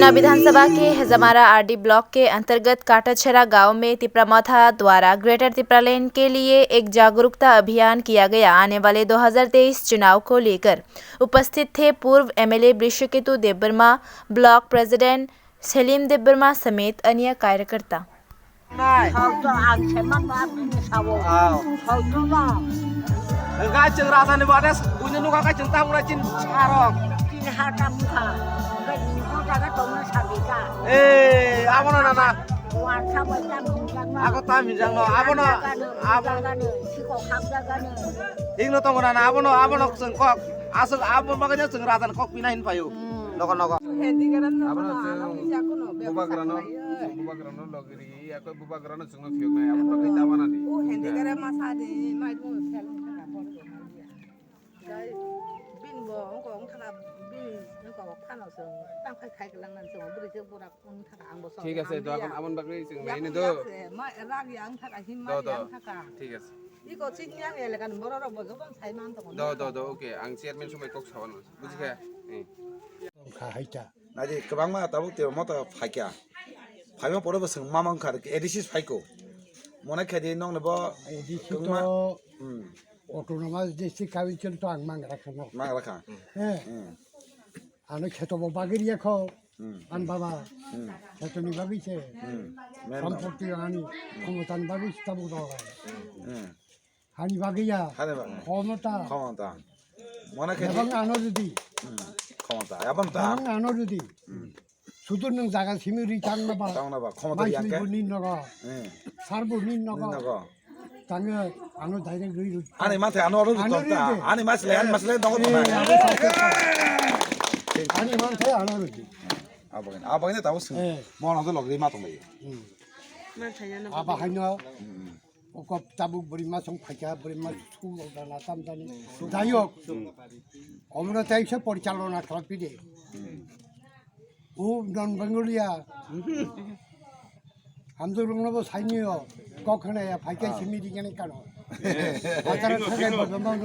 ऊना विधानसभा के हजामारा RD block के अंतर्गत काटाछरा गांव में तिप्रामाथा द्वारा ग्रेटर तिप्रा लेन के लिए एक जागरूकता अभियान किया गया। आने वाले 2023 चुनाव को लेकर उपस्थित थे पूर्व एमएलए वृषकेतु देबबर्मा, ब्लॉक प्रेसिडेंट सलीम देबबर्मा समेत अन्य कार्यकर्ता। Aku tahu jangan no, abono sengkok, asal abon makanya sengratan kok pinahin payu, noko. Bubagrano logiri, aku bubagrano sengkok fiok na, abon pakai tawana di. Hendigara masade, mai dulu sel. ঠিক আছে তো এখন আমন বাকরি সিং মেইনে তো মই রাগ ইয়াং থাকা হিমা ইয়াং থাকা ঠিক আছে ইকো চিনিয়া এলাকান বড় বড় বজবন সাইমান দ ওকে आं চেয়ারম্যান সময় কক সাবান বুঝিখা খাহাইতা 나지 그방마 따부때 뭐다 파이야 파이면 보러버 승마만 카르 에디시스 파이코 모나 캐디 농네 버 এদিকে অটোনোমাস ডিস্ট্রিক্ট কাউন্সিল তো আংমাং রাখানো 마라카 আনো খেতব বাগিরিয়া খো আন বাবা খেতনি বাগিছে সম্পত্তি আনি ক্ষমতান বাগিছ তাবু দাও হানি বাগিয়া 하네바 ক্ষমতা 커먼다 모나 캐디 এবং আনো যদি 커먼다 야밤다 এবং আনো যদি শুধু নং জায়গা সিমিরি চাংনাবা 땅나바 커먼다 মাইসি 야케 বুনি নগা সারবু নিন নগা 나가 তাঙ্গে আনো ডাইরেক্ট রই 아니 마테 안 오르도 떴다 아니 마슬레 안 마슬레 너거 떴다 아니 많대 안 오르지 아버기네 따부 승 뭐나도 로그리 마동이 아바 하이나 오거 따부 버리마 성 파자 버리마 수고다나 땀다니 다이옥 어머나 대이서 পরিচালনা ট্রফিদে ও নন বেঙ্গলিয়া আমদুরংনব সাইনিও কখনে ফাইকা সিমিদি কেন কানো আতারা থাকে বন্ধন